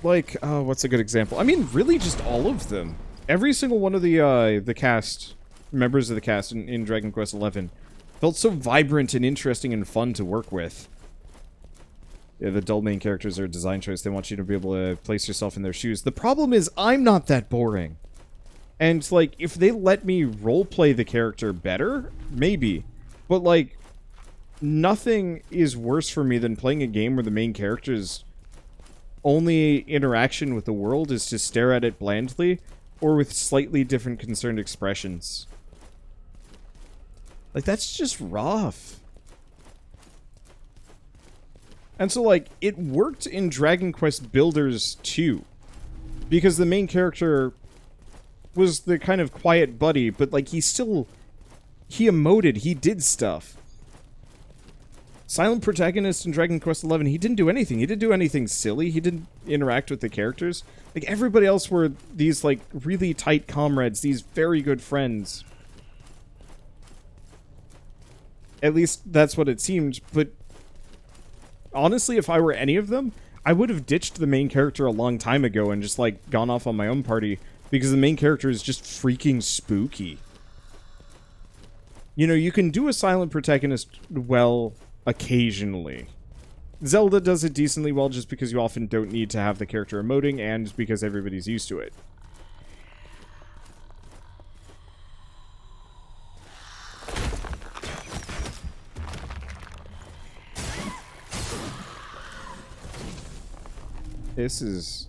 Like, what's a good example? I mean, really just all of them. Every single one of the cast, members of the cast in Dragon Quest XI felt so vibrant and interesting and fun to work with. Yeah, the dull main characters are a design choice. They want you to be able to place yourself in their shoes. The problem is, I'm not that boring. And, like, if they let me roleplay the character better, maybe. But, like, nothing is worse for me than playing a game where the main character's only interaction with the world is to stare at it blandly, or with slightly different concerned expressions. Like, that's just rough. And so, like, it worked in Dragon Quest Builders 2. Because the main character was the kind of quiet buddy, but, like, he emoted, he did stuff. Silent protagonist in Dragon Quest XI, he didn't do anything. He didn't do anything silly. He didn't interact with the characters. Like, everybody else were these, like, really tight comrades, these very good friends. At least, that's what it seemed, but honestly, if I were any of them, I would have ditched the main character a long time ago and just, like, gone off on my own party, because the main character is just freaking spooky. You know, you can do a silent protagonist well occasionally. Zelda does it decently well just because you often don't need to have the character emoting and because everybody's used to it. This is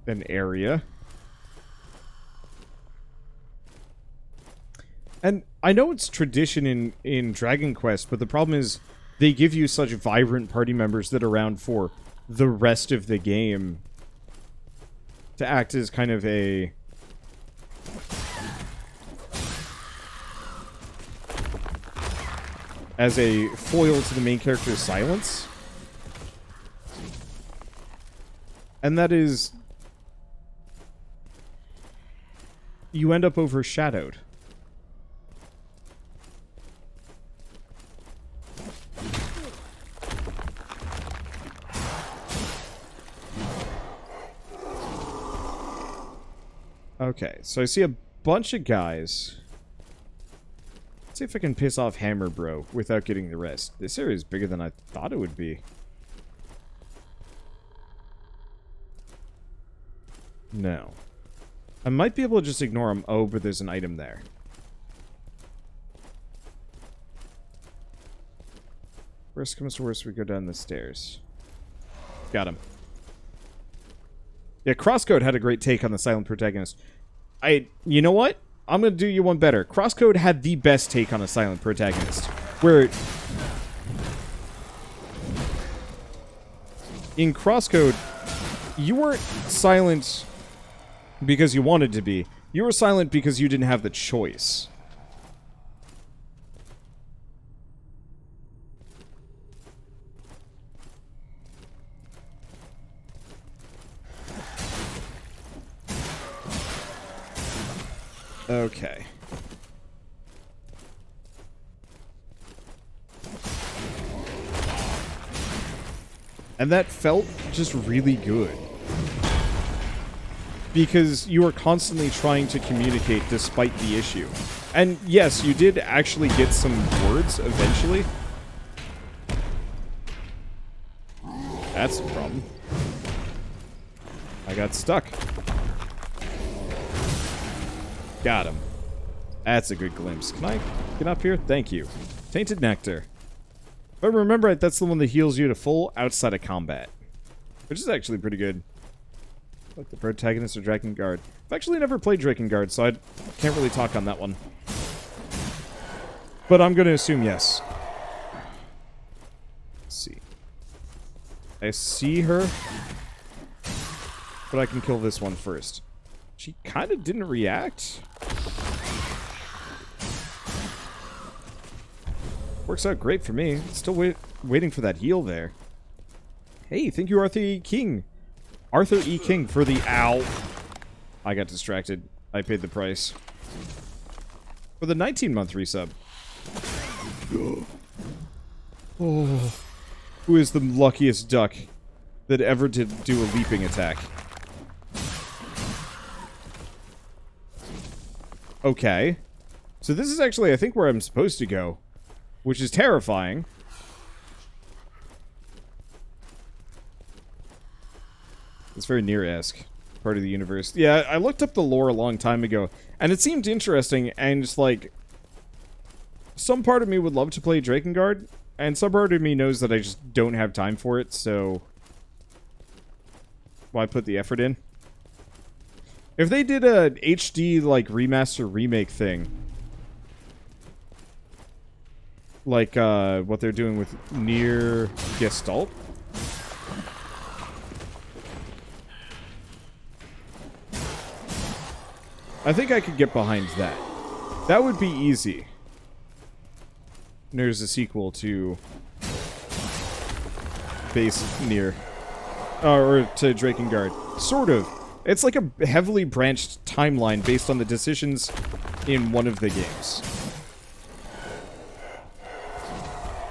an area. And I know it's tradition in Dragon Quest, but the problem is they give you such vibrant party members that are around for the rest of the game to act as kind of a foil to the main character's silence. And that is, you end up overshadowed. Okay, so I see a bunch of guys. Let's see if I can piss off Hammer Bro without getting the rest. This area is bigger than I thought it would be. No. I might be able to just ignore him. Oh, but there's an item there. Worst comes to worst, we go down the stairs. Got him. Yeah, Crosscode had a great take on the silent protagonist. You know what? I'm gonna do you one better. Crosscode had the best take on a silent protagonist. Where in Crosscode, you weren't silent because you wanted to be. You were silent because you didn't have the choice. Okay. And that felt just really good. Because you were constantly trying to communicate despite the issue. And yes, you did actually get some words eventually. That's the problem. I got stuck. Got him. That's a good glimpse. Can I get up here? Thank you. Tainted Nectar. If I remember right, that's the one that heals you to full outside of combat. Which is actually pretty good. Like the protagonist of Drakengard. I've actually never played Drakengard, so I can't really talk on that one. But I'm gonna assume yes. Let's see. I see her. But I can kill this one first. She kind of didn't react. Works out great for me. Still waiting for that heal there. Hey, thank you, Arthur E. King. Arthur E. King for the ow. I got distracted. I paid the price. For the 19-month resub. Oh. Who is the luckiest duck that ever did do a leaping attack. Okay. So this is actually, I think, where I'm supposed to go, which is terrifying. It's very near-esque. Part of the universe. Yeah, I looked up the lore a long time ago, and it seemed interesting, and just like... Some part of me would love to play Drakengard, and some part of me knows that I just don't have time for it, so... Why put the effort in? If they did a HD, like, remaster remake thing... Like, what they're doing with Nier Gestalt... I think I could get behind that. That would be easy. There's a sequel to base Nier. Or to Drakengard. Sort of. It's like a heavily branched timeline based on the decisions in one of the games.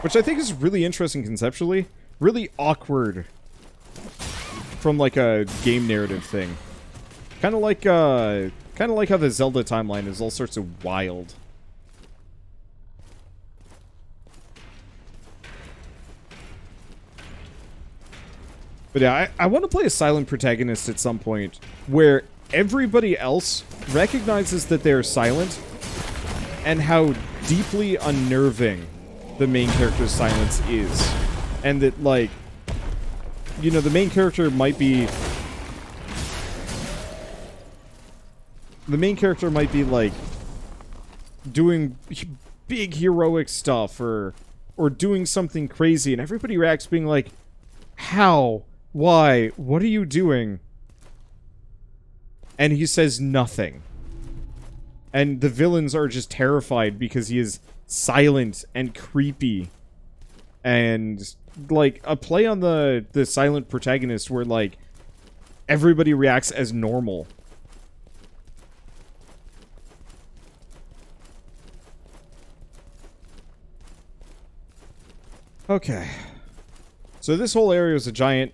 Which I think is really interesting conceptually. Really awkward from like a game narrative thing. Kind of like how the Zelda timeline is all sorts of wild. But yeah, I want to play a silent protagonist at some point where everybody else recognizes that they're silent and how deeply unnerving the main character's silence is. And that, like, you know, the main character might be... The main character might be, like, doing big heroic stuff or doing something crazy, and everybody reacts being like, how? Why? What are you doing? And he says nothing. And the villains are just terrified because he is silent and creepy. And, like, a play on the silent protagonist where, like, everybody reacts as normal. Okay. So this whole area is a giant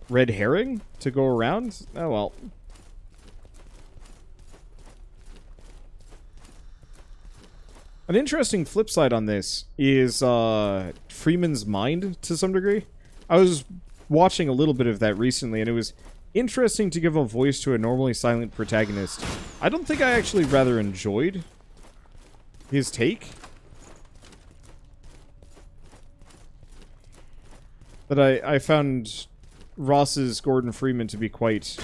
red herring to go around? Oh well. An interesting flip side on this is Freeman's mind to some degree. I was watching a little bit of that recently, and it was interesting to give a voice to a normally silent protagonist. I don't think I actually rather enjoyed his take. But I found Ross's Gordon Freeman to be quite...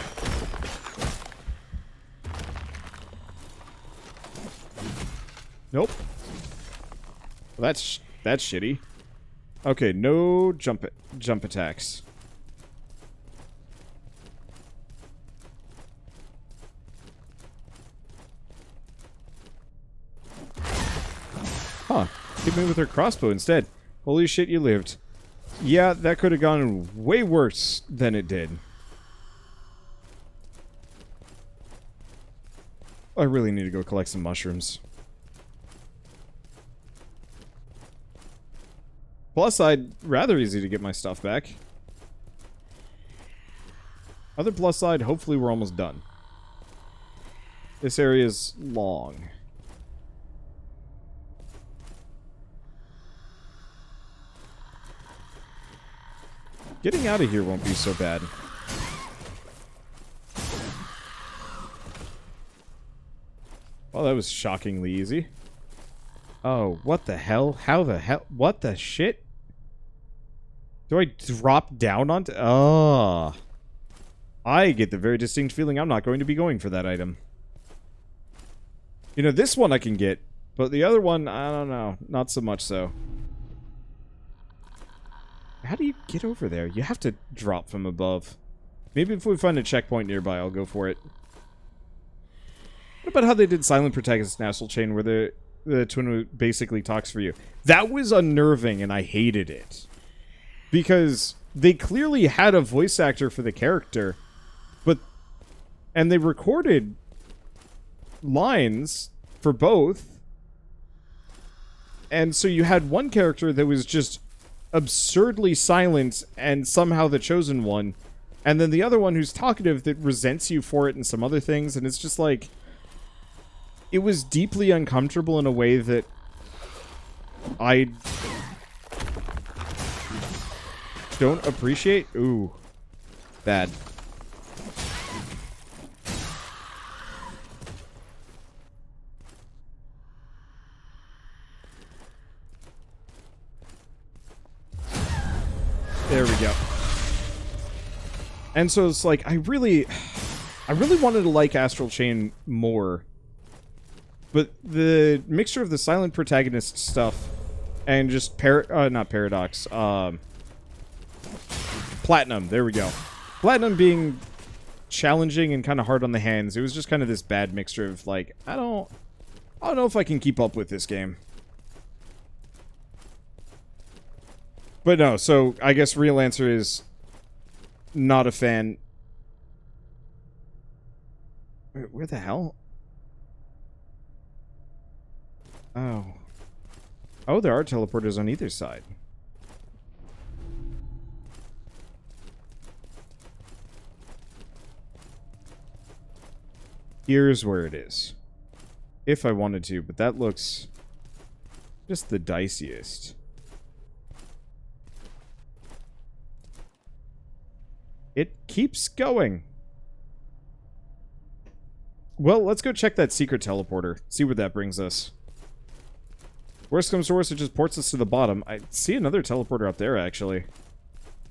Nope. Well, that's shitty. Okay, no jump attacks. Huh. Hit me with her crossbow instead. Holy shit, you lived. Yeah, that could have gone way worse than it did. I really need to go collect some mushrooms. Plus, I'd rather easy to get my stuff back. Other plus side, hopefully we're almost done. This area's long. Getting out of here won't be so bad. Well, that was shockingly easy. Oh, what the hell? How the hell? What the shit? Do I drop down onto... Oh. I get the very distinct feeling I'm not going to be going for that item. You know, this one I can get, but the other one, I don't know. Not so much so. How do you get over there? You have to drop from above. Maybe if we find a checkpoint nearby, I'll go for it. What about how they did Silent Protagonist in Astral Chain, where the twin basically talks for you? That was unnerving, and I hated it. Because they clearly had a voice actor for the character, and they recorded lines for both. And so you had one character that was just absurdly silent and somehow the chosen one, and then the other one who's talkative that resents you for it and some other things, and it's just like, it was deeply uncomfortable in a way that I don't appreciate. Ooh, bad. There we go. And so it's like, I really wanted to like Astral Chain more. But the mixture of the silent protagonist stuff and just not Paradox, Platinum, there we go. Platinum being challenging and kind of hard on the hands. It was just kind of this bad mixture of like, I don't know if I can keep up with this game. But no, so I guess real answer is not a fan. Where the hell? Oh. Oh, there are teleporters on either side. Here's where it is. If I wanted to, but that looks just the diciest. It keeps going. Well, let's go check that secret teleporter. See where that brings us. Worst comes to worst, it just ports us to the bottom. I see another teleporter up there, actually.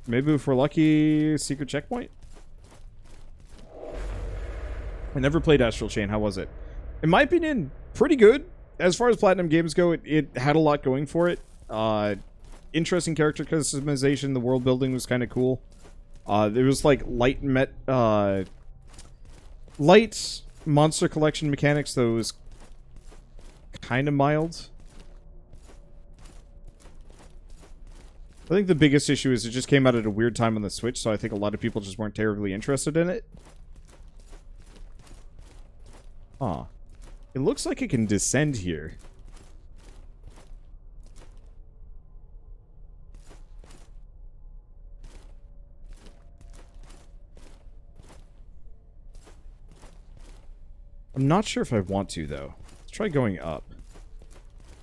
Maybe if we're lucky, secret checkpoint? I never played Astral Chain. How was it? In my opinion, pretty good. As far as Platinum games go, it had a lot going for it. Interesting character customization. The world building was kind of cool. There was like light monster collection mechanics that was kind of mild. I think the biggest issue is it just came out at a weird time on the Switch, so I think a lot of people just weren't terribly interested in it. Huh. It looks like it can descend here. I'm not sure if I want to, though. Let's try going up.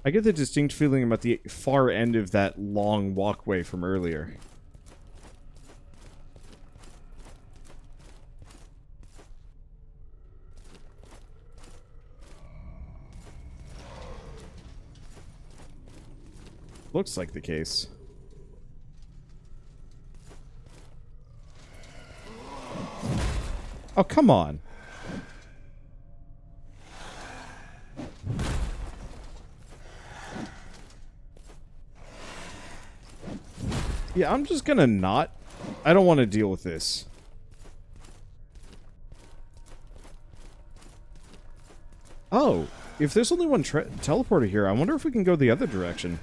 I get the distinct feeling about the far end of that long walkway from earlier. Looks like the case. Oh, come on. Yeah, I'm just gonna not. I don't want to deal with this. Oh, if there's only one teleporter here, I wonder if we can go the other direction.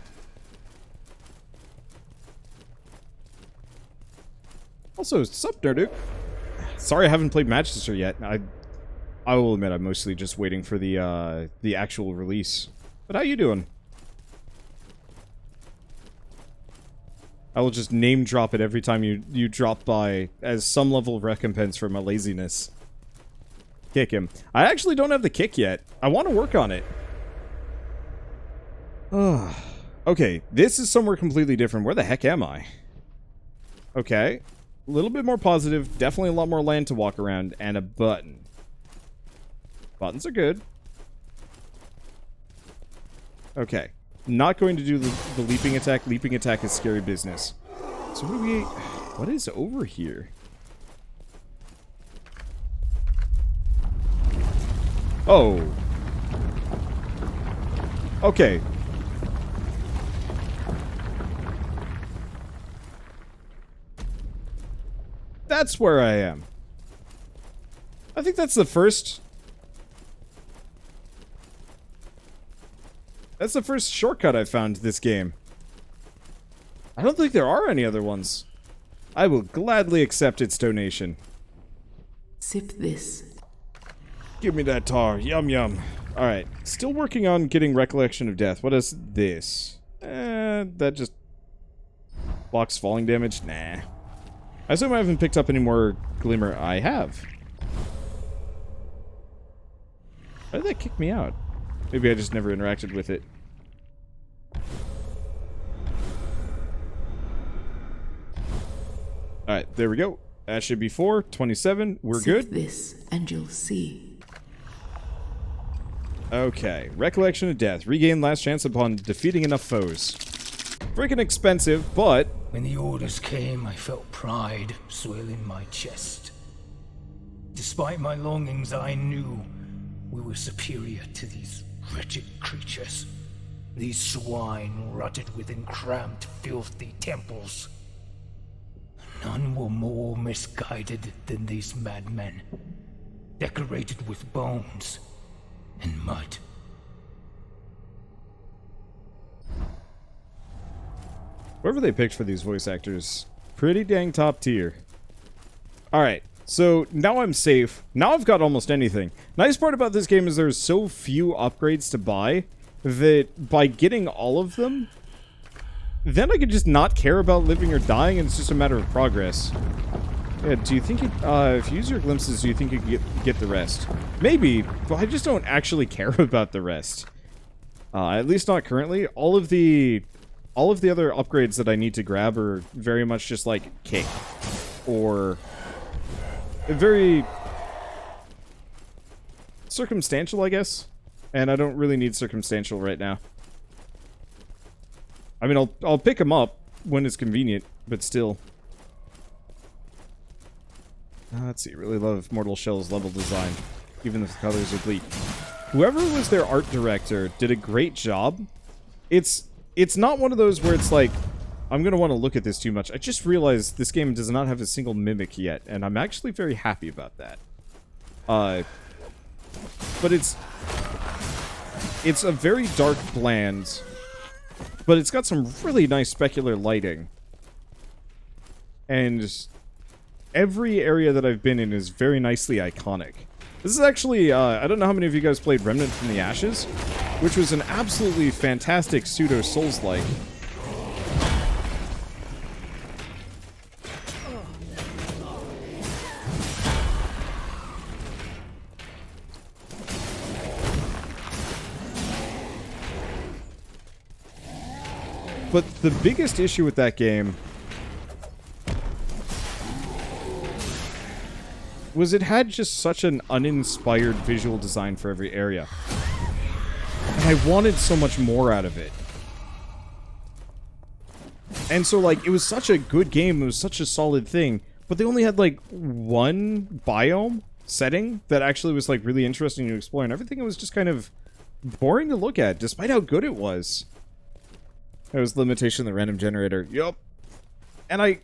Also, sup, Darduke? Sorry I haven't played Manchester yet. I will admit I'm mostly just waiting for the actual release. But how you doing? I will just name drop it every time you drop by as some level of recompense for my laziness. Kick him. I actually don't have the kick yet. I want to work on it. Okay, this is somewhere completely different. Where the heck am I? Okay. A little bit more positive. Definitely a lot more land to walk around. And a button. Buttons are good. Okay. Not going to do the leaping attack. Leaping attack is scary business. So what is over here? Oh. Okay. That's where I am. I think that's the first... That's the first shortcut I've found this game. I don't think there are any other ones. I will gladly accept its donation. Sip this. Give me that tar. Yum yum. Alright. Still working on getting Recollection of Death. What is this? That just... Blocks falling damage? Nah. I assume I haven't picked up any more Glimmer. I have. Why did that kick me out? Maybe I just never interacted with it. Alright, there we go. That should be 4. 27. We're good. This and you'll see. Okay. Recollection of Death. Regain last chance upon defeating enough foes. Freaking expensive, but... When the orders came, I felt pride swell in my chest. Despite my longings, I knew we were superior to these wretched creatures. These swine rotted within cramped, filthy temples. None were more misguided than these madmen, decorated with bones and mud. Whoever they picked for these voice actors, pretty dang top tier. Alright, so now I'm safe. Now I've got almost anything. Nice part about this game is there's so few upgrades to buy that by getting all of them, then I can just not care about living or dying, and it's just a matter of progress. Yeah, do you think it, if you use your glimpses, do you think you can get the rest? Maybe, but I just don't actually care about the rest. At least not currently. All of the other upgrades that I need to grab are very much just like cake. Or very circumstantial, I guess. And I don't really need circumstantial right now. I mean, I'll pick them up when it's convenient, but still. Let's see, really love Mortal Shell's level design, even if the colors are bleak. Whoever was their art director did a great job. It's not one of those where it's like, I'm going to want to look at this too much. I just realized this game does not have a single mimic yet, and I'm actually very happy about that. But it's a very dark bland, but it's got some really nice specular lighting. And every area that I've been in is very nicely iconic. This is actually, I don't know how many of you guys played Remnant from the Ashes, which was an absolutely fantastic pseudo-Souls-like. But the biggest issue with that game was it had just such an uninspired visual design for every area. And I wanted so much more out of it. And so, like, it was such a good game, it was such a solid thing, but they only had, like, one biome setting that actually was, like, really interesting to explore, and everything was just kind of boring to look at, despite how good it was. There was limitation of the random generator. Yup. And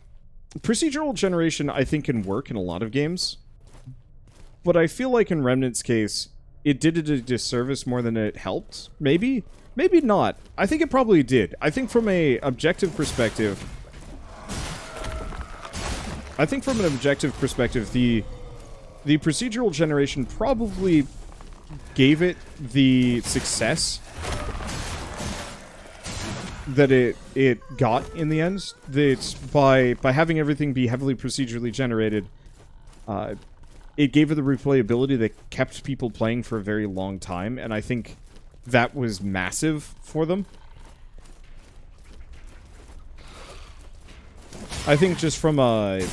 procedural generation, I think, can work in a lot of games. But I feel like in Remnant's case, it did it a disservice more than it helped. Maybe? Maybe not. I think it probably did. I think from an objective perspective, the procedural generation probably gave it the success that it got in the end. That by having everything be heavily procedurally generated, it gave it the replayability that kept people playing for a very long time, and I think that was massive for them. I think just from a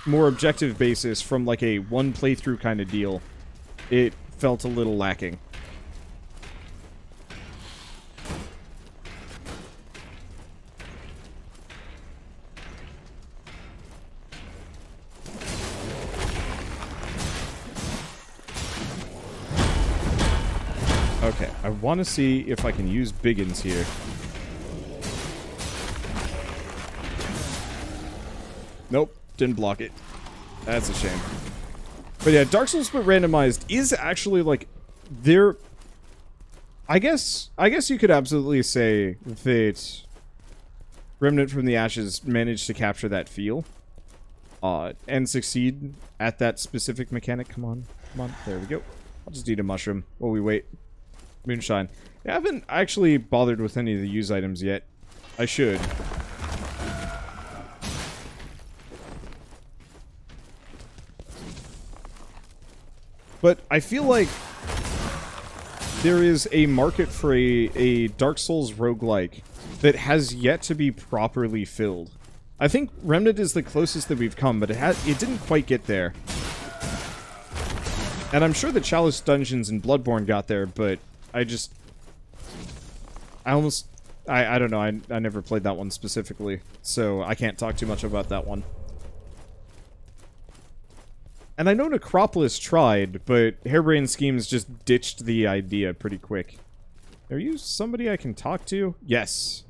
more objective basis, from like a one playthrough kind of deal, it felt a little lacking. Okay, I want to see if I can use Biggins here. Nope, didn't block it. That's a shame. But yeah, Dark Souls but randomized is actually like there. I guess you could absolutely say that Remnant from the Ashes managed to capture that feel, and succeed at that specific mechanic. Come on, there we go. I'll just eat a mushroom while we wait. Moonshine. Yeah, I haven't actually bothered with any of the use items yet. I should. But I feel like there is a market for a Dark Souls roguelike that has yet to be properly filled. I think Remnant is the closest that we've come, but it didn't quite get there. And I'm sure the Chalice Dungeons and Bloodborne got there, but I don't know, I never played that one specifically, so I can't talk too much about that one. And I know Necropolis tried, but Harebrained Schemes just ditched the idea pretty quick. Are you somebody I can talk to? Yes.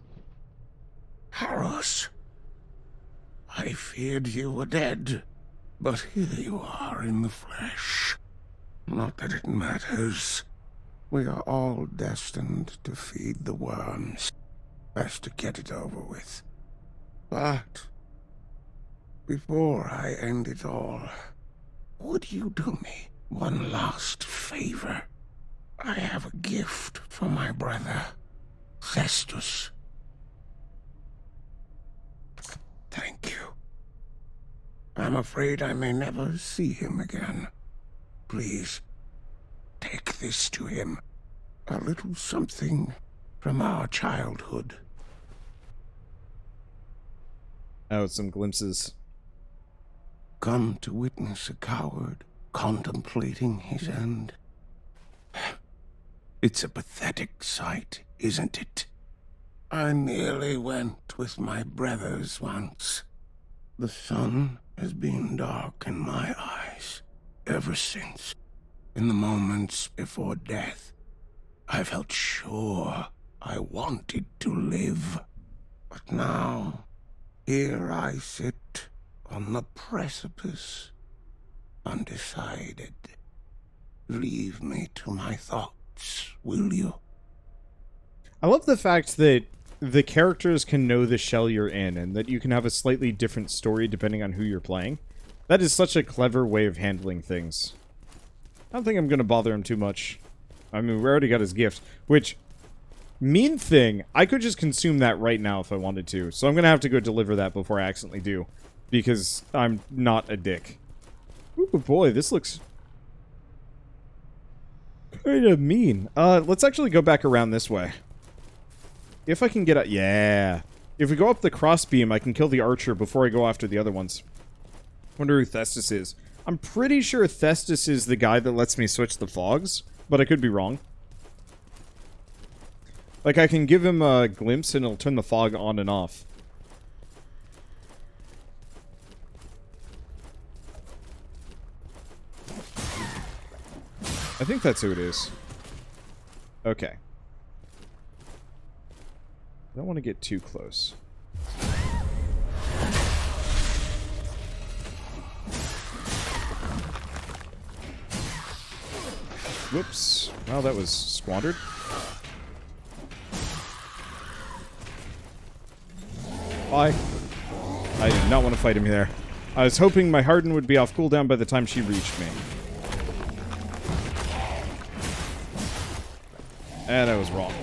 Harros, I feared you were dead, but here you are in the flesh. Not that it matters. We are all destined to feed the worms. Best to get it over with. But before I end it all, would you do me one last favor? I have a gift for my brother, Cestus. Thank you. I'm afraid I may never see him again. Please, take this to him. A little something from our childhood. Oh, some glimpses. Come to witness a coward contemplating his end. It's a pathetic sight, isn't it? I nearly went with my brothers once. The sun has been dark in my eyes ever since. In the moments before death, I felt sure I wanted to live. But now, here I sit on the precipice, undecided. Leave me to my thoughts, will you? I love the fact that the characters can know the shell you're in, and that you can have a slightly different story depending on who you're playing. That is such a clever way of handling things. I don't think I'm going to bother him too much. I mean, we already got his gift, which... Mean thing, I could just consume that right now if I wanted to, so I'm going to have to go deliver that before I accidentally do, because I'm not a dick. Ooh, boy, this looks... kind of mean. Let's actually go back around this way. If I can get out... Yeah. If we go up the crossbeam, I can kill the archer before I go after the other ones. Wonder who Thestus is. I'm pretty sure Thestus is the guy that lets me switch the fogs, but I could be wrong. Like, I can give him a glimpse and it'll turn the fog on and off. I think that's who it is. Okay. I don't want to get too close. Whoops. Well, that was squandered. Bye. I did not want to fight him there. I was hoping my Harden would be off cooldown by the time she reached me. And I was wrong.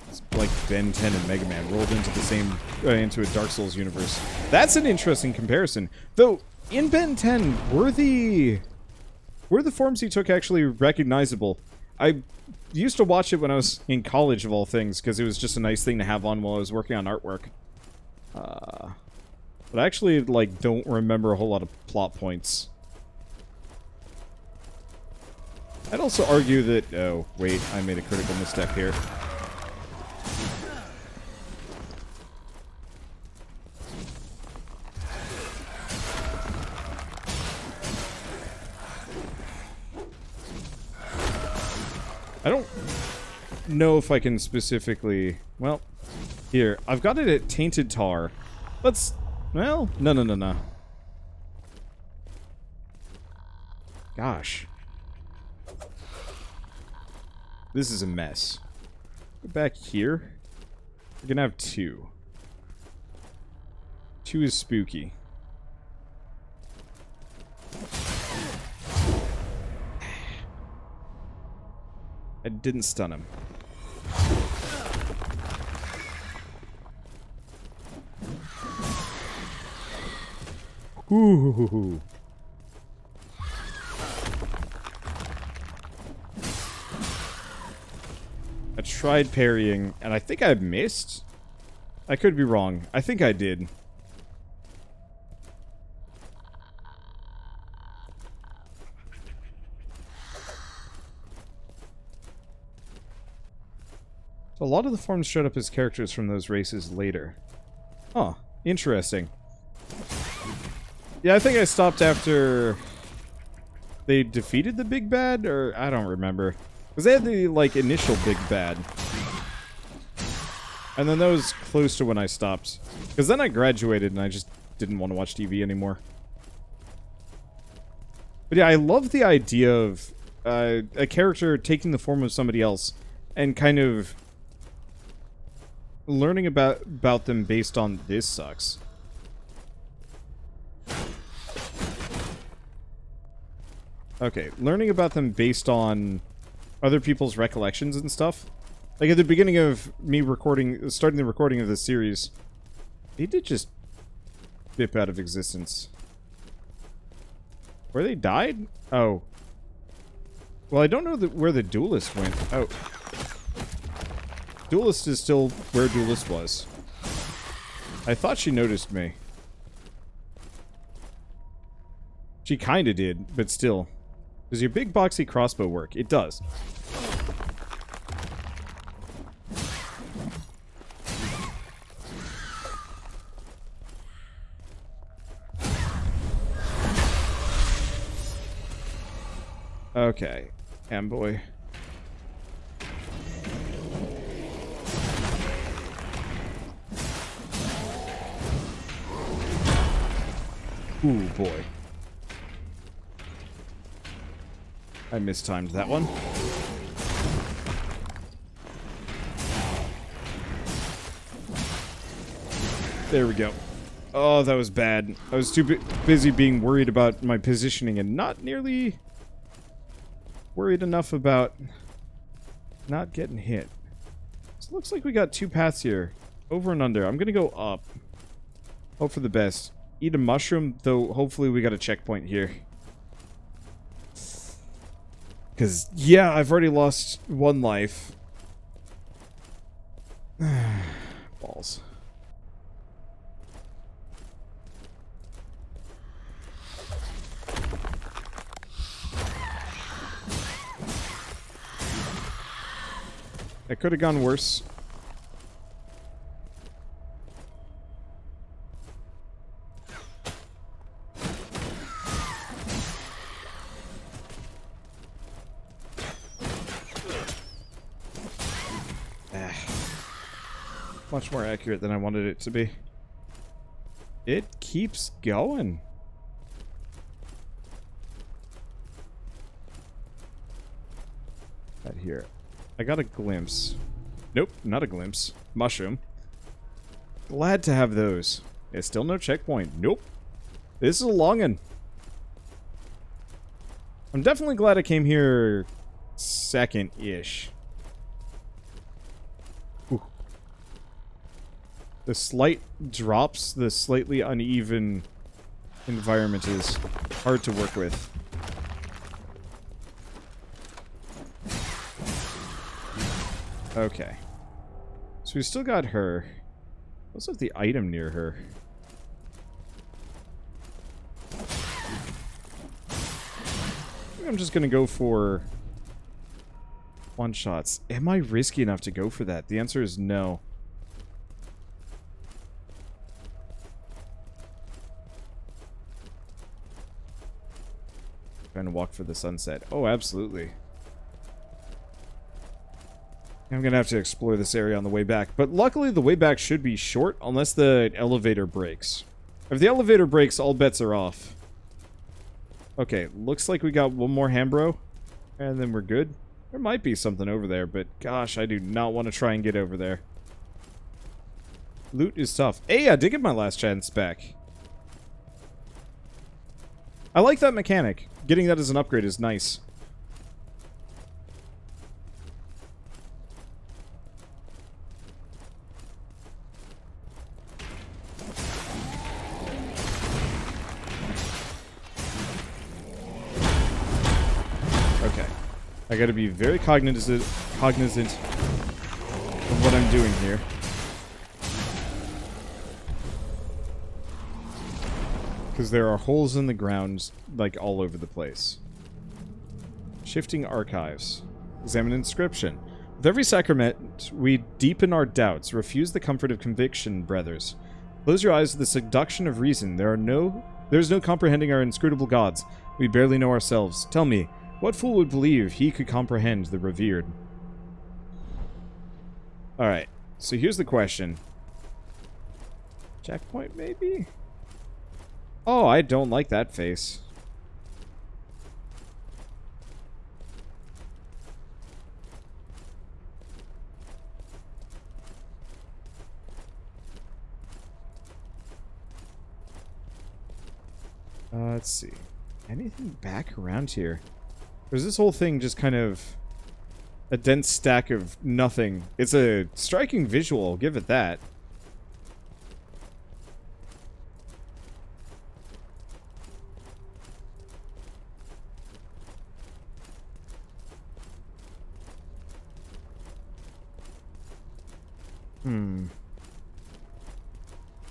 It's like Ben 10 and Mega Man rolled into the same, into a Dark Souls universe. That's an interesting comparison. Though, in Ben 10, were the forms he took actually recognizable? I used to watch it when I was in college, of all things, because it was just a nice thing to have on while I was working on artwork. But I actually, like, don't remember a whole lot of plot points. I'd also argue that... Oh, wait, I made a critical misstep here. I don't know if I can specifically... Well, here. I've got it at Tainted Tar. Let's... Well, no. Gosh. This is a mess. Go back here. We're gonna have 2. 2 is spooky. I didn't stun him. Ooh. tried parrying, and I think I missed. I could be wrong. I think I did. So a lot of the forms showed up as characters from those races later. Huh. Interesting. Yeah, I think I stopped after they defeated the big bad, or I don't remember. Because they had the, like, initial big bad. And then that was close to when I stopped. Because then I graduated and I just didn't want to watch TV anymore. But yeah, I love the idea of a character taking the form of somebody else and kind of learning about them based on this sucks. Okay, learning about them based on other people's recollections and stuff. Like at the beginning of me starting the recording of this series, they did just dip out of existence. Where they died? Oh. Well, I don't know where the duelist went. Oh. Duelist is still where Duelist was. I thought she noticed me. She kinda did, but still. Does your big boxy crossbow work? It does. Okay. Amboy. Ooh, boy. I mistimed that one. There we go. Oh, that was bad. I was too busy being worried about my positioning and not nearly worried enough about not getting hit. So it looks like we got two paths here. Over and under. I'm gonna go up. Hope for the best. Eat a mushroom, though hopefully we got a checkpoint here. Because, yeah, I've already lost one life. Balls. That could have gone worse. Much more accurate than I wanted it to be. It keeps going. Right here. I got a glimpse. Nope, not a glimpse. Mushroom. Glad to have those. Yeah, still no checkpoint. Nope. This is a long one. I'm definitely glad I came here second-ish. The slight drops, the slightly uneven environment is hard to work with. Okay. So we still got her. Let's have the item near her. I think I'm just gonna go for one-shots. Am I risky enough to go for that? The answer is no. Trying to walk for the sunset. Oh, absolutely. I'm gonna have to explore this area on the way back. But luckily, the way back should be short, unless the elevator breaks. If the elevator breaks, all bets are off. Okay, looks like we got one more Hambro, and then we're good. There might be something over there, but gosh, I do not want to try and get over there. Loot is tough. Hey, I did get my last chance back. I like that mechanic. Getting that as an upgrade is nice. Okay. I gotta be very cognizant I'm doing here. Because there are holes in the ground, like, all over the place. Shifting archives. Examine inscription. With every sacrament, we deepen our doubts. Refuse the comfort of conviction, brothers. Close your eyes to the seduction of reason. There's no comprehending our inscrutable gods. We barely know ourselves. Tell me, what fool would believe he could comprehend the revered? Alright, so here's the question. Checkpoint, maybe? Oh, I don't like that face. Let's see. Anything back around here? Or is this whole thing just kind of a dense stack of nothing? It's a striking visual, I'll give it that.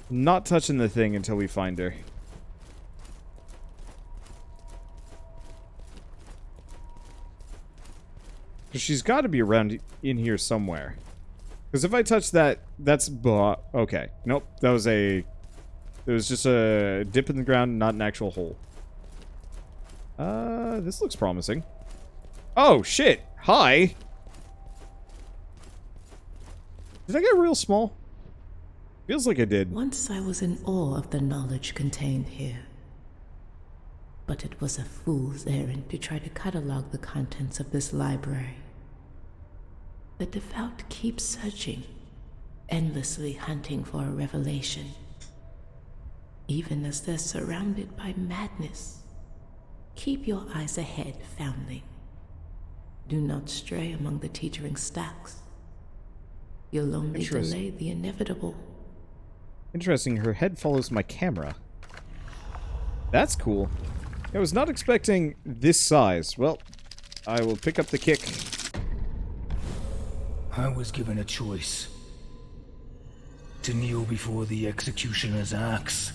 Not touching the thing until we find her. Because she's got to be around in here somewhere. Because if I touch that, that's... Okay. Nope. That was a... It was just a dip in the ground, not an actual hole. This looks promising. Oh, shit! Hi! Did I get real small? Feels like I did. Once I was in awe of the knowledge contained here. But it was a fool's errand to try to catalog the contents of this library. The devout keep searching, endlessly hunting for a revelation. Even as they're surrounded by madness. Keep your eyes ahead, foundling. Do not stray among the teetering stacks. You'll only delay the inevitable. Interesting, her head follows my camera. That's cool. I was not expecting this size. Well, I will pick up the kick. I was given a choice. To kneel before the executioner's axe.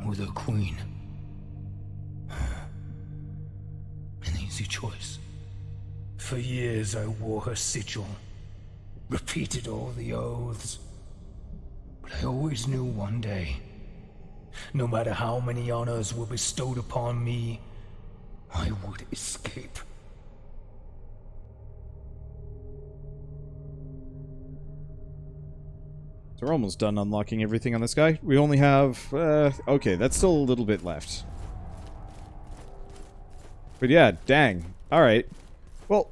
Or the queen. An easy choice. For years I wore her sigil. Repeated all the oaths. But I always knew one day, no matter how many honors were bestowed upon me, I would escape. So we're almost done unlocking everything on this guy. We only have... okay, that's still a little bit left. But yeah, dang. Alright. Well,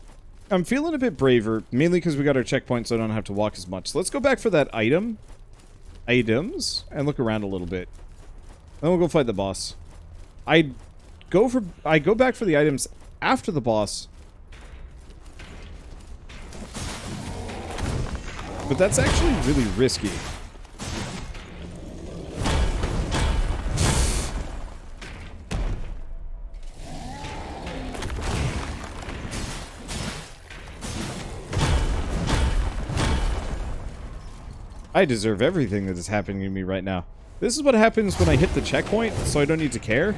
I'm feeling a bit braver, mainly because we got our checkpoint so I don't have to walk as much. So let's go back for that item. Items. And look around a little bit. Then we'll go fight the boss. I go back for the items after the boss. But that's actually really risky. I deserve everything that is happening to me right now. This is what happens when I hit the checkpoint, so I don't need to care.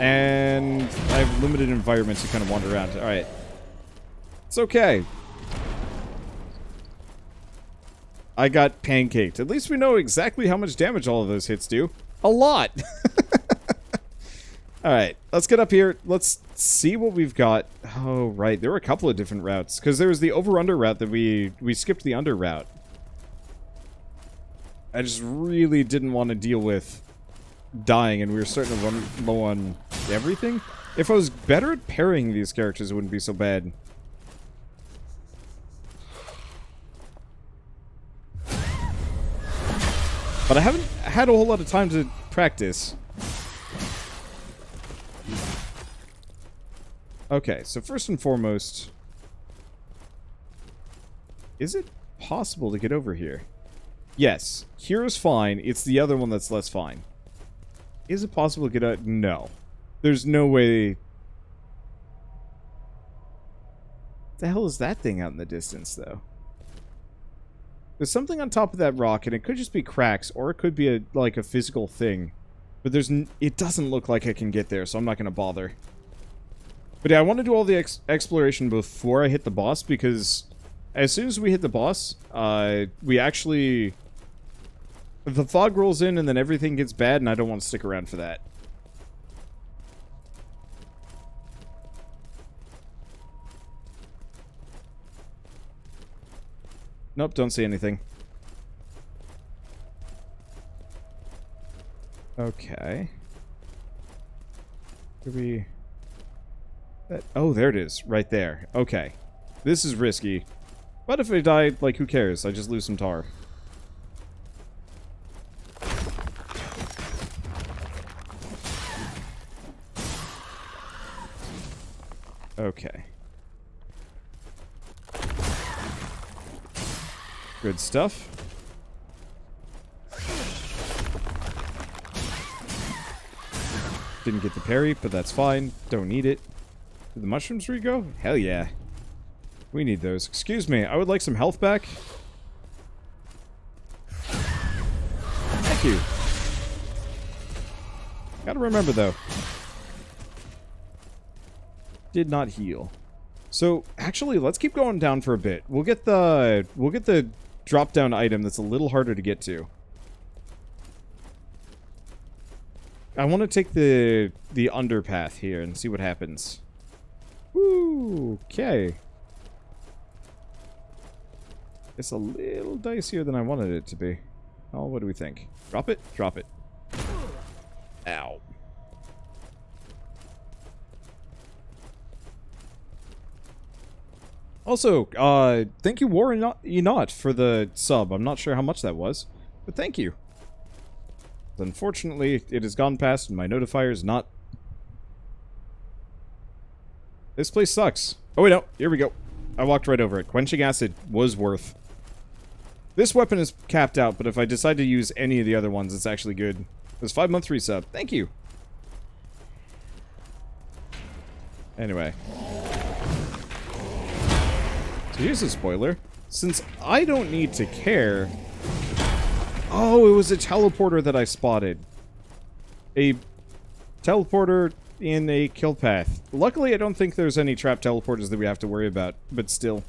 And I have limited environments to kind of wander around. Alright. It's okay. I got pancaked. At least we know exactly how much damage all of those hits do. A lot! Alright, let's get up here. Let's see what we've got. Oh, right. There were a couple of different routes. Because there was the over-under route that we skipped the under route. I just really didn't want to deal with dying, and we were starting to run low on everything. If I was better at parrying these characters, it wouldn't be so bad. But I haven't had a whole lot of time to practice. Okay, so first and foremost... Is it possible to get over here? Yes, here's fine. It's the other one that's less fine. Is it possible to get out? No. There's no way... What the hell is that thing out in the distance, though? There's something on top of that rock, and it could just be cracks, or it could be a like a physical thing. But it doesn't look like I can get there, so I'm not going to bother. But yeah, I want to do all the exploration before I hit the boss, because as soon as we hit the boss, we actually... the fog rolls in, and then everything gets bad, and I don't want to stick around for that. Nope, don't see anything. Okay. Could we... oh, there it is. Right there. Okay. This is risky. But if I die, like, who cares? I just lose some tar. Okay. Good stuff. Didn't get the parry, but that's fine. Don't need it. Did the mushrooms re-go? Hell yeah. We need those. Excuse me, I would like some health back. Thank you. Gotta remember, though. Did not heal. So, actually, let's keep going down for a bit. We'll get the drop-down item that's a little harder to get to. I want to take the underpath here and see what happens. Woo, okay. It's a little dicier than I wanted it to be. Oh, what do we think? Drop it? Drop it. Ow. Also, thank you, Warren Enot, for the sub. I'm not sure how much that was, but thank you. Unfortunately, it has gone past and my notifier is not... This place sucks. Oh, wait, no. Here we go. I walked right over it. Quenching Acid was worth. This weapon is capped out, but if I decide to use any of the other ones, it's actually good. It was 5-month resub. Thank you. Anyway. So here's a spoiler. Since I don't need to care... Oh, it was a teleporter that I spotted. A teleporter in a kill path. Luckily, I don't think there's any trap teleporters that we have to worry about, but still.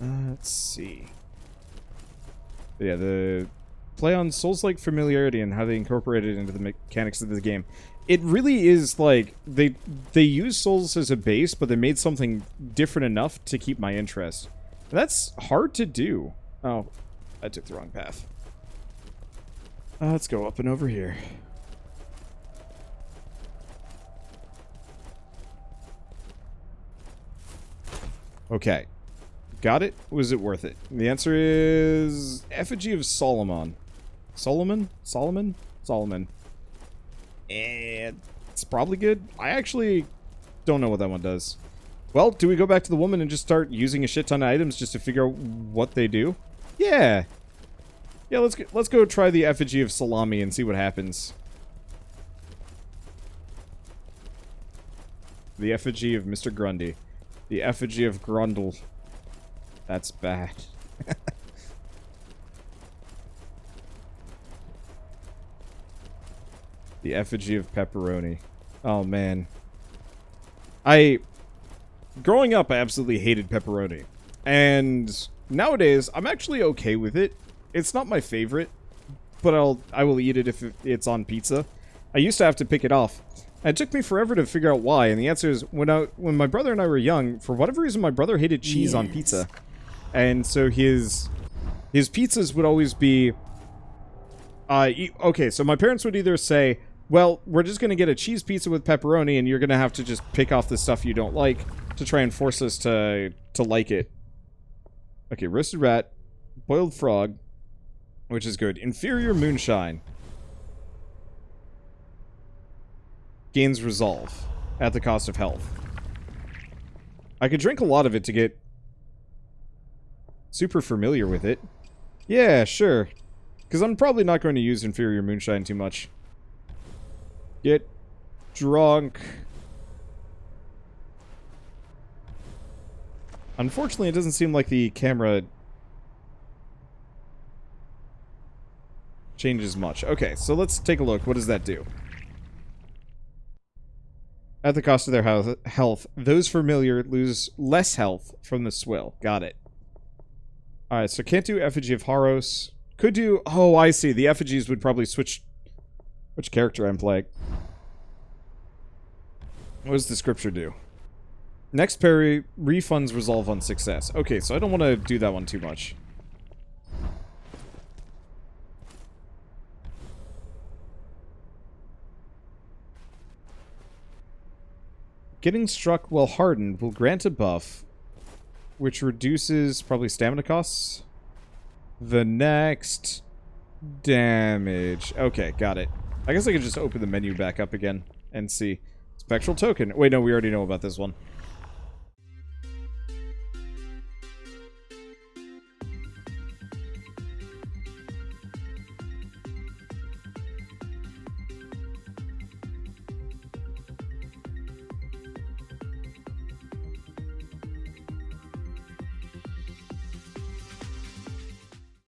Let's see. Yeah, the play on Souls-like familiarity and how they incorporate it into the mechanics of the game. It really is like, they use Souls as a base, but they made something different enough to keep my interest. That's hard to do. Oh, I took the wrong path. Let's go up and over here. Okay. Got it? Was it worth it? The answer is... Effigy of Solomon. Solomon? Solomon? Solomon. And it's probably good. I actually don't know what that one does. Well, do we go back to the woman and just start using a shit ton of items just to figure out what they do? Yeah. Yeah, let's go try the Effigy of Salami and see what happens. The Effigy of Mr. Grundy. The Effigy of Grundle. That's bad. The Effigy of Pepperoni. Oh, man. Growing up, I absolutely hated pepperoni. And nowadays, I'm actually okay with it. It's not my favorite, but I will eat it if it's on pizza. I used to have to pick it off. And it took me forever to figure out why, and the answer is, when my brother and I were young, for whatever reason, my brother hated cheese on pizza. And so his pizzas would always be... okay, so my parents would either say, well, we're just going to get a cheese pizza with pepperoni, and you're going to have to just pick off the stuff you don't like to try and force us to like it. Okay, roasted rat, boiled frog, which is good. Inferior moonshine. Gains resolve at the cost of health. I could drink a lot of it to get super familiar with it. Yeah, sure. Because I'm probably not going to use inferior moonshine too much. Get drunk. Unfortunately, it doesn't seem like the camera changes much. Okay, so let's take a look. What does that do? At the cost of their health, those familiar lose less health from the swill. Got it. Alright, so can't do Effigy of Haros. Could do... Oh, I see. The effigies would probably switch which character I'm playing. What does the scripture do? Next parry, refunds resolve on success. Okay, so I don't want to do that one too much. Getting struck while hardened will grant a buff, which reduces probably stamina costs. The next damage. Okay, got it. I guess I could just open the menu back up again and see. Spectral token. Wait, no, we already know about this one.